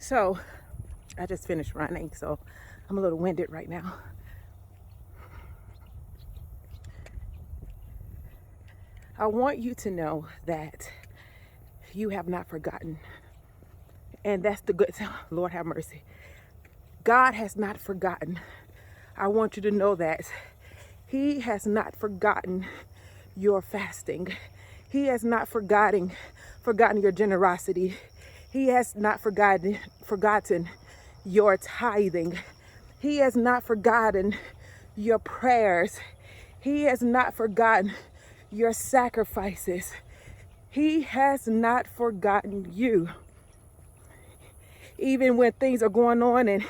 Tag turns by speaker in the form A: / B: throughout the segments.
A: So I just finished running, so I'm a little winded right now. I want you to know that you have not forgotten. And that's the good, Lord have mercy. God has not forgotten. I want you to know that He has not forgotten your fasting. He has not forgotten your generosity. He has not forgotten your tithing. He has not forgotten your prayers. He has not forgotten your sacrifices. He has not forgotten you. Even when things are going on and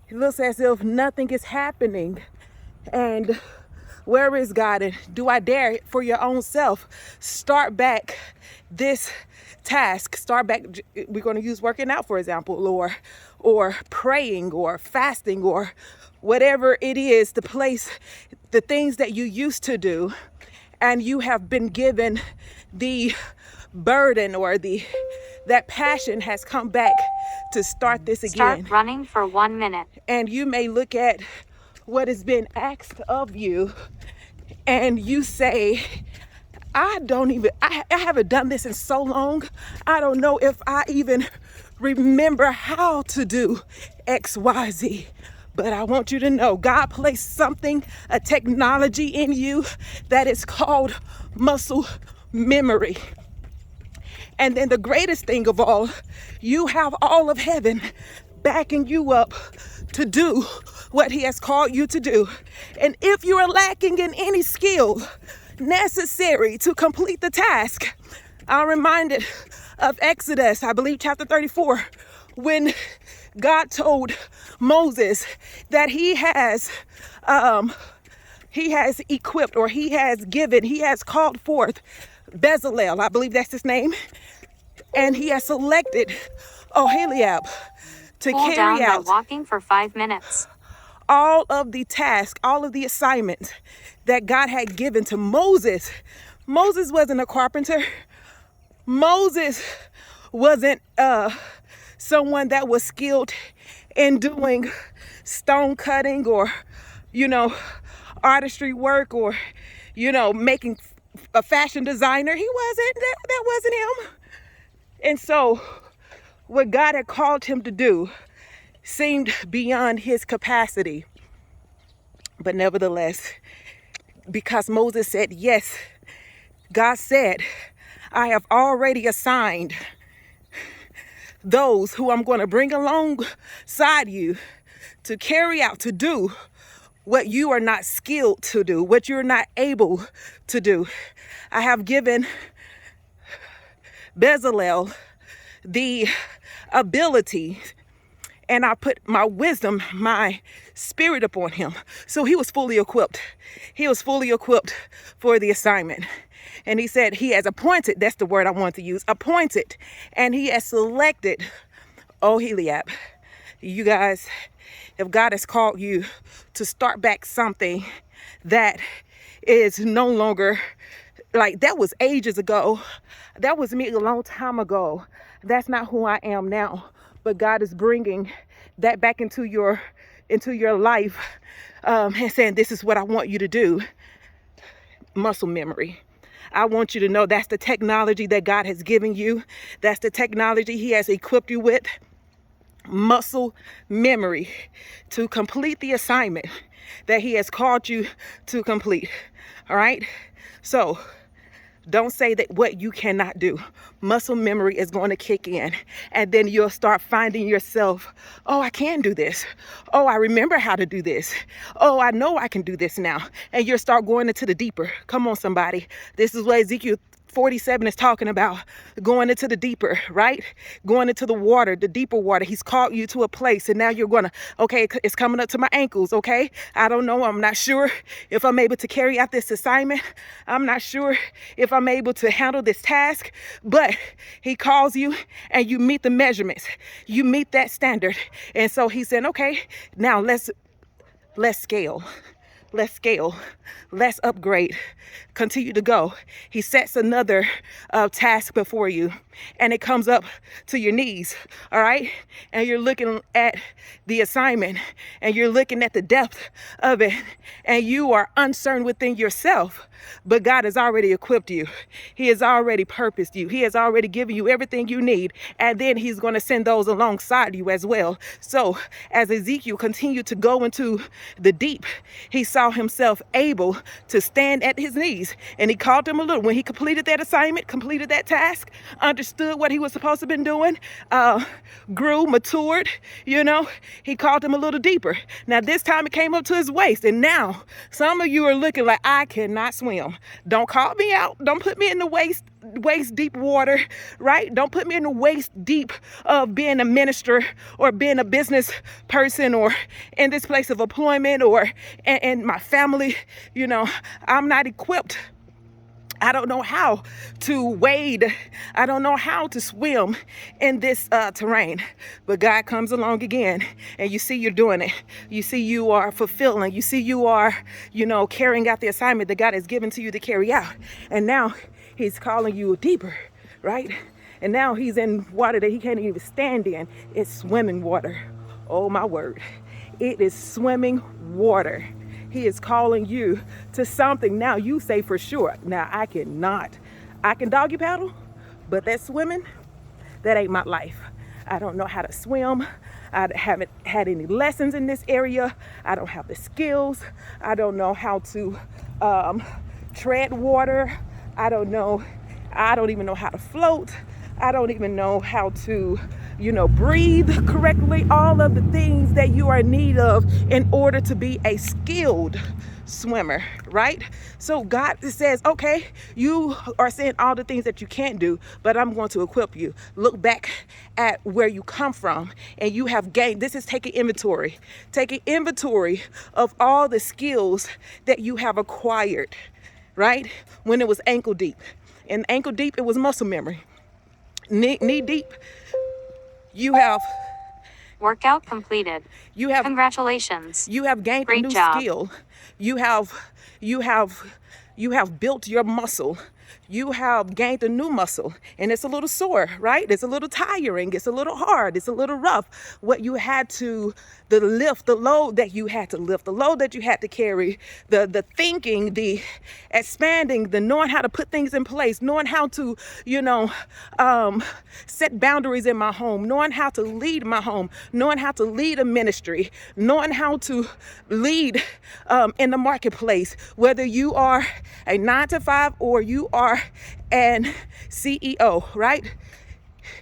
A: it looks as if nothing is happening, and where is God? And do I dare for your own self start back this task? Start back. We're going to use working out, for example, or praying or fasting or whatever it is, the things that you used to do, and you have been given the burden or that passion has come back to start this again.
B: Start running for 1 minute.
A: And you may look at what has been asked of you and you say, I haven't done this in so long. I don't know if I even remember how to do X, Y, Z. But I want you to know God placed a technology in you that is called muscle memory. And then the greatest thing of all, you have all of heaven backing you up to do what He has called you to do. And if you are lacking in any skill necessary to complete the task, I'm reminded of Exodus, I believe chapter 34, when God told Moses that he has equipped, or he has called forth Bezalel, I believe that's his name, and he has selected Oholiab to carry out
B: by walking for 5 minutes.
A: All of the tasks, all of the assignments that God had given to Moses. Moses wasn't a carpenter. Moses wasn't someone that was skilled in doing stone cutting or, artistry work or, making a fashion designer. He wasn't. That wasn't him. And so what God had called him to do seemed beyond his capacity. But nevertheless, because Moses said yes, God said, I have already assigned those who I'm going to bring alongside you to carry out, to do what you are not skilled to do, what you're not able to do. I have given Bezalel the ability, and I put my wisdom, my spirit upon him. So he was fully equipped. He was fully equipped for the assignment. And he said he has appointed, that's the word I want to use, appointed, and he has selected Oholiab. You guys, if God has called you to start back something that is no longer, like, that was ages ago. That was me a long time ago. That's not who I am now. But God is bringing that back into your life and saying, this is what I want you to do. Muscle memory. I want you to know that's the technology that God has given you. That's the technology He has equipped you with. Muscle memory to complete the assignment that He has called you to complete. All right? So don't say that what you cannot do. Muscle memory is going to kick in, and then you'll start finding yourself, oh, I can do this. Oh, I remember how to do this. Oh, I know I can do this now. And you'll start going into the deeper. Come on, somebody. This is what Ezekiel 47 is talking about, going into the deeper, right? Going into the water, the deeper water. He's called you to a place, and now you're going to, okay, it's coming up to my ankles, okay? I don't know. I'm not sure if I'm able to carry out this assignment. I'm not sure if I'm able to handle this task, but He calls you and you meet the measurements. You meet that standard. And so He said, okay, now let's scale. Let's scale. Let's upgrade. Continue to go. He sets another task before you. and it comes up to your knees, all right? And you're looking at the assignment and you're looking at the depth of it and you are uncertain within yourself, but God has already equipped you. He has already purposed you. He has already given you everything you need, and then he's going to send those alongside you as well. So as Ezekiel continued to go into the deep, he saw himself able to stand at his knees, and he called him a little. When he completed that assignment, completed that task, understood what he was supposed to have been doing, grew, matured, he called him a little deeper. Now this time it came up to his waist, and now some of you are looking like, I cannot swim. Don't call me out. Don't put me in the waist deep water, right? Don't put me in the waist deep of being a minister or being a business person or in this place of employment or in my family. I'm not equipped. I don't know how to wade. I don't know how to swim in this terrain. But God comes along again, and you see you're doing it. You see you are fulfilling. You see you are, carrying out the assignment that God has given to you to carry out. And now he's calling you deeper, right? And now he's in water that he can't even stand in. It's swimming water. Oh, my word. It is swimming water. He is calling you to something. Now you say for sure, now I cannot. I can doggy paddle, but that swimming, that ain't my life. I don't know how to swim. I haven't had any lessons in this area. I don't have the skills. I don't know how to tread water. I don't even know how to float. I don't even know how to, breathe correctly. All of the things that you are in need of in order to be a skilled swimmer, right? So God says, okay, you are saying all the things that you can't do, but I'm going to equip you. Look back at where you come from, and you have gained. This is taking inventory of all the skills that you have acquired, right? When it was ankle deep. And ankle deep, it was muscle memory. Knee deep, you have
B: Workout completed. Congratulations.
A: You have gained
B: Great
A: a new
B: job.
A: skill. You have built your muscle. You have gained a new muscle, and it's a little sore, right? It's a little tiring. It's a little hard. It's a little rough. What you had to, the load that you had to lift, the load that you had to carry, the thinking, the expanding, the knowing how to put things in place, knowing how to, set boundaries in my home, knowing how to lead my home, knowing how to lead a ministry, knowing how to lead in the marketplace, whether you are a 9-to-5 or you are an CEO, right?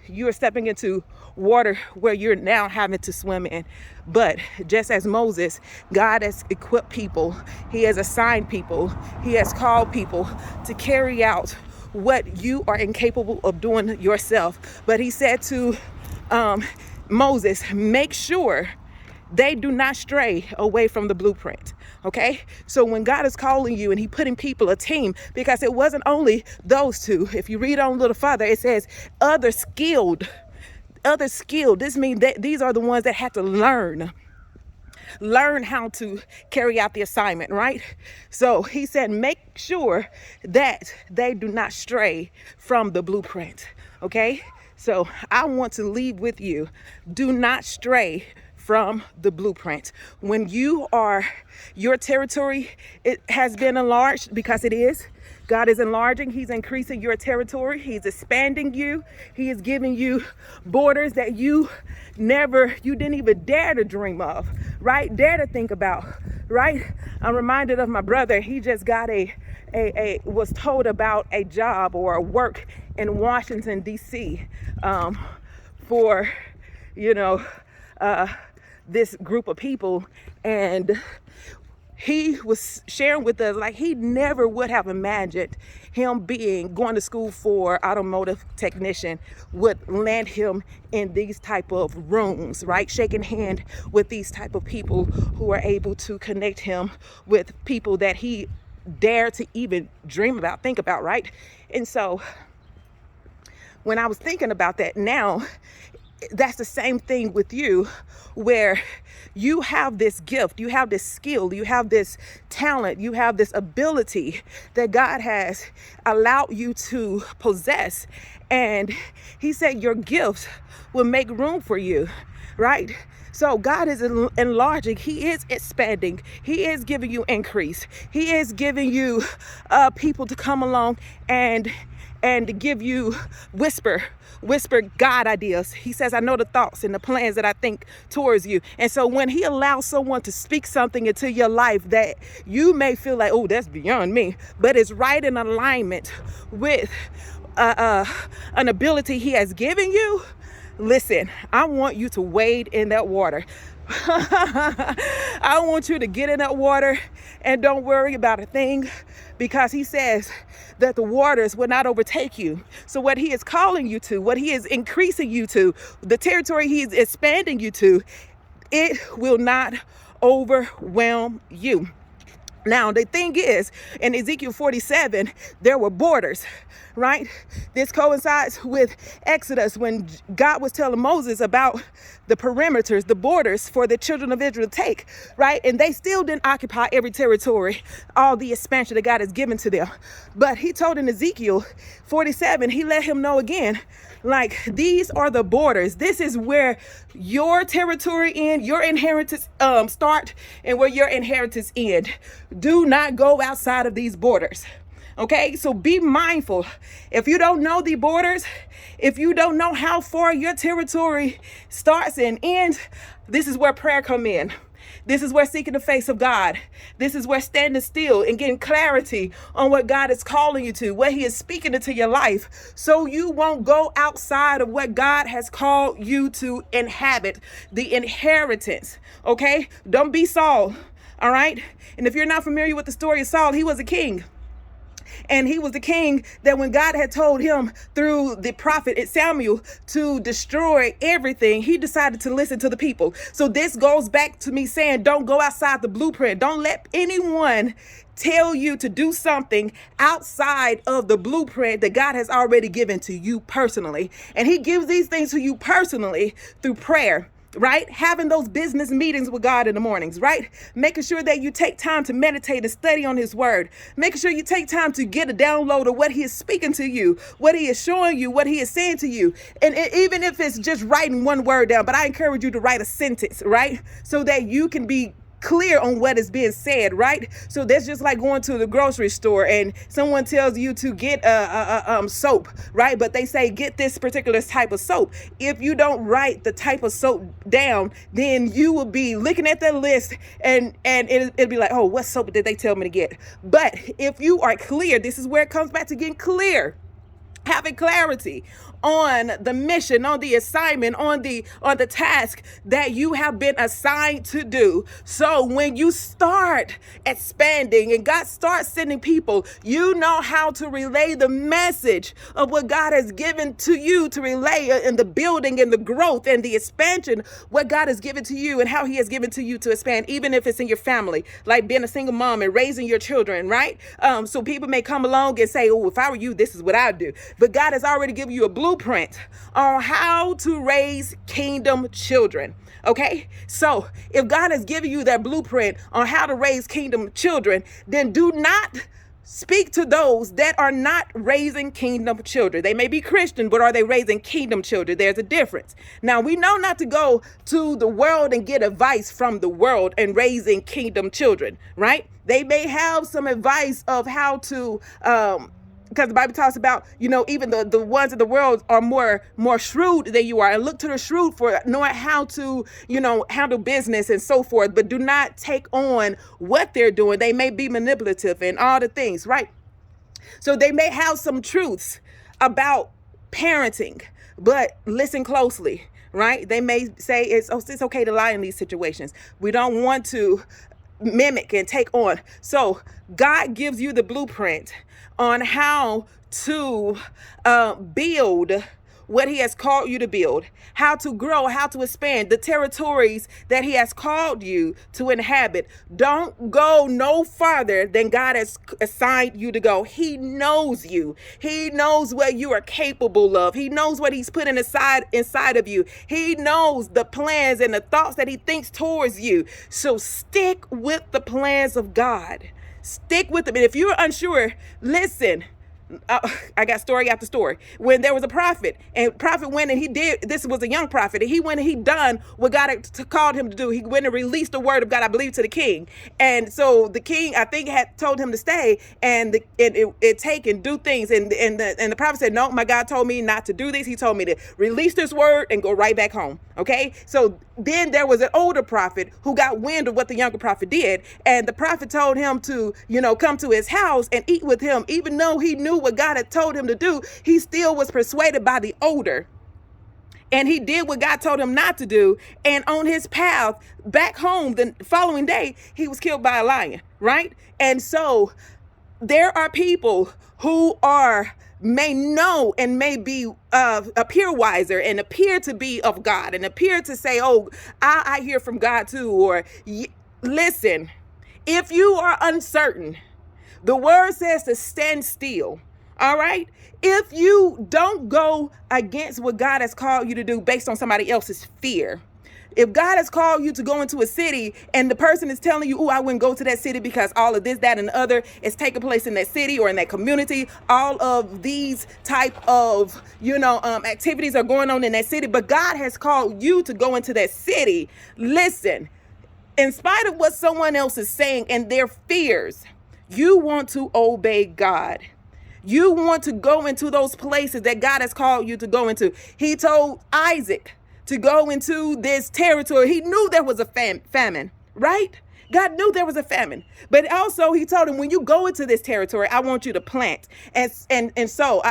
A: You are stepping into water where you're now having to swim in. But just as Moses, God has equipped people. He has assigned people. He has called people to carry out what you are incapable of doing yourself. But he said to Moses, make sure they do not stray away from the blueprint. Okay, so when God is calling you and he putting people, a team, because it wasn't only those two. If you read on a little further, it says other skilled. This means that these are the ones that had to learn how to carry out the assignment, right? So he said, make sure that they do not stray from the blueprint. Okay, so I want to leave with you. Do not stray from the blueprint. When your territory, it has been enlarged, because it is. God is enlarging. He's increasing your territory. He's expanding you. He is giving you borders that you didn't even dare to dream of, right? Dare to think about, right? I'm reminded of my brother. He just got was told about a job or a work in Washington, D.C. For, this group of people, and he was sharing with us like he never would have imagined him going to school for automotive technician would land him in these type of rooms, right? Shaking hand with these type of people who are able to connect him with people that he dared to even dream about, think about, right? And so when I was thinking about that now, that's the same thing with you, where you have this gift, you have this skill, you have this talent, you have this ability that God has allowed you to possess. And he said your gifts will make room for you, right? So God is enlarging. He is expanding. He is giving you increase. He is giving you people to come along and give you whisper God ideas. He says, I know the thoughts and the plans that I think towards you. And so when he allows someone to speak something into your life that you may feel like, oh, that's beyond me, but it's right in alignment with an ability he has given you, listen, I want you to wade in that water. I want you to get in that water and don't worry about a thing, because he says that the waters will not overtake you. So what he is calling you to, what he is increasing you to, the territory he is expanding you to, it will not overwhelm you. Now, the thing is, in Ezekiel 47, there were borders, right? This coincides with Exodus, when God was telling Moses about the perimeters, the borders for the children of Israel to take, right? And they still didn't occupy every territory, all the expansion that God has given to them. But he told in Ezekiel 47, he let him know again, like, these are the borders. This is where your territory end, your inheritance start, and where your inheritance end. Do not go outside of these borders. Okay, so be mindful. If you don't know the borders, if you don't know how far your territory starts and ends, this is where prayer come in. This is where seeking the face of God. This is where standing still and getting clarity on what God is calling you to, what he is speaking into your life, so you won't go outside of what God has called you to inhabit, the inheritance. Okay? Don't be Saul. All right? And if you're not familiar with the story of Saul, he was a king. And he was the king that when God had told him through the prophet Samuel to destroy everything, he decided to listen to the people. So this goes back to me saying, don't go outside the blueprint. Don't let anyone tell you to do something outside of the blueprint that God has already given to you personally. And he gives these things to you personally through prayer. Right? Having those business meetings with God in the mornings, right? Making sure that you take time to meditate and study on his word. Making sure you take time to get a download of what he is speaking to you, what he is showing you, what he is saying to you. And even if it's just writing one word down, but I encourage you to write a sentence, right? So that you can be clear on what is being said, right? So that's just like going to the grocery store and someone tells you to get soap, right? But they say get this particular type of soap. If you don't write the type of soap down, then you will be looking at that list and it'll be like, oh, what soap did they tell me to get? But if you are clear, this is where it comes back to getting clear. Having clarity on the mission, on the assignment, on the task that you have been assigned to do. So when you start expanding and God starts sending people, you know how to relay the message of what God has given to you to relay in the building and the growth and the expansion, what God has given to you and how he has given to you to expand, even if it's in your family, like being a single mom and raising your children, right? So people may come along and say, oh, if I were you, this is what I'd do. But God has already given you a blueprint on how to raise kingdom children. Okay, so if God has given you that blueprint on how to raise kingdom children, then do not speak to those that are not raising kingdom children. They may be Christian, but are they raising kingdom children? There's a difference. Now, we know not to go to the world and get advice from the world and raising kingdom children, right? They may have some advice of how to, because the Bible talks about, even the ones in the world are more shrewd than you are, and look to the shrewd for knowing how to, handle business and so forth, but do not take on what they're doing. They may be manipulative and all the things, right? So they may have some truths about parenting, but listen closely, right? They may say it's okay to lie in these situations. We don't want to mimic and take on. So God gives you the blueprint on how to build what he has called you to build, how to grow, how to expand the territories that he has called you to inhabit. Don't go no farther than God has assigned you to go. He knows you. He knows what you are capable of. He knows what he's putting inside of you. He knows the plans and the thoughts that he thinks towards you. So stick with the plans of God. Stick with them. And if you're unsure, listen. I got story after story. When there was a prophet, and prophet went and he did, this was a young prophet, and he went and he done what God had called him to do. He went and released the word of God, I believe, to the king. And so the king, I think, had told him to stay and take and do things. And the prophet said, no, my God told me not to do this. He told me to release this word and go right back home. Okay. So then there was an older prophet who got wind of what the younger prophet did. And the prophet told him to, come to his house and eat with him. Even though he knew what God had told him to do, he still was persuaded by the older. And he did what God told him not to do. And on his path back home the following day, he was killed by a lion, right? And so there are people who may know and may be appear wiser and appear to be of God and appear to say, oh, I hear from God too. Or listen, if you are uncertain, the word says to stand still. All right. If you don't go against what God has called you to do based on somebody else's fear, if God has called you to go into a city and the person is telling you, oh, I wouldn't go to that city because all of this, that, and the other is taking place in that city or in that community, all of these type of, activities are going on in that city, but God has called you to go into that city. Listen, in spite of what someone else is saying and their fears, you want to obey God. You want to go into those places that God has called you to go into. He told Isaac to go into this territory. He knew there was a famine, right? God knew there was a famine. But also he told him, when you go into this territory, I want you to plant. And so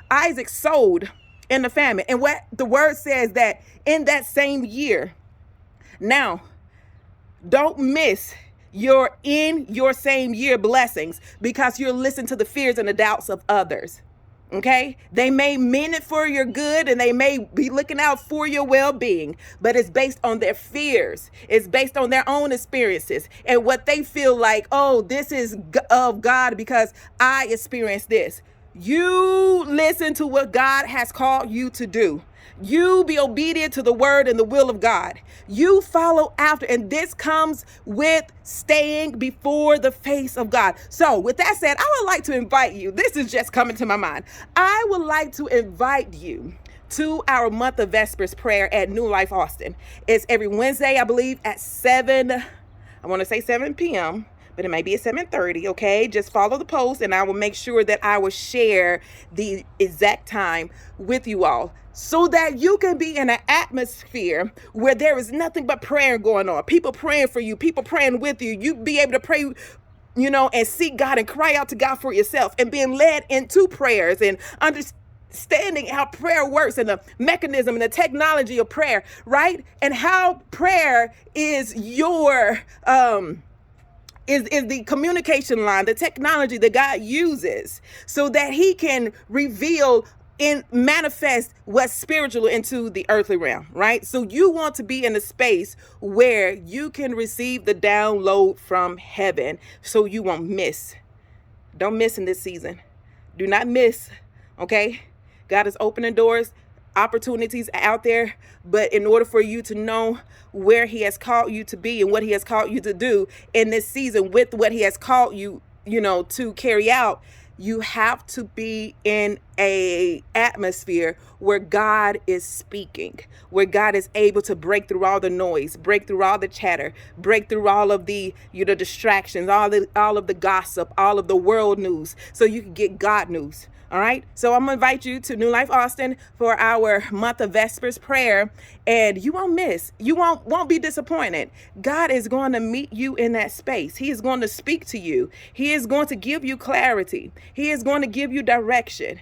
A: Isaac sowed in the famine. And what the word says that in that same year, now, don't miss your same year blessings because you're listening to the fears and the doubts of others. Okay. They may mean it for your good and they may be looking out for your well-being, but it's based on their fears. It's based on their own experiences and what they feel like, oh, this is of God because I experienced this. You listen to what God has called you to do. You be obedient to the word and the will of God. You follow after. And this comes with staying before the face of God. So with that said, I would like to invite you. This is just coming to my mind. I would like to invite you to our month of Vespers prayer at New Life Austin. It's every Wednesday, I believe, at 7 p.m., but it may be at 7:30, okay? Just follow the post and I will make sure that I will share the exact time with you all so that you can be in an atmosphere where there is nothing but prayer going on. People praying for you, people praying with you. You be able to pray, and seek God and cry out to God for yourself and being led into prayers and understanding how prayer works and the mechanism and the technology of prayer, right? And how prayer is your is the communication line, the technology that God uses so that he can reveal and manifest what's spiritual into the earthly realm, right? So you want to be in a space where you can receive the download from heaven so you won't miss. Don't miss in this season. Do not miss, okay? God is opening doors, opportunities out there, but in order for you to know where he has called you to be and what he has called you to do in this season with what he has called you, to carry out, you have to be in a atmosphere where God is speaking, where God is able to break through all the noise, break through all the chatter, break through all of the distractions, all of the gossip, all of the world news, so you can get God news. All right. So I'm going to invite you to New Life Austin for our month of Vespers prayer, and you won't miss. You won't be disappointed. God is going to meet you in that space. He is going to speak to you. He is going to give you clarity. He is going to give you direction,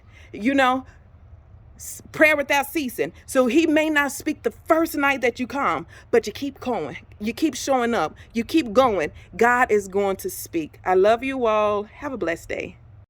A: prayer without ceasing. So he may not speak the first night that you come, but you keep going. You keep showing up. You keep going. God is going to speak. I love you all. Have a blessed day.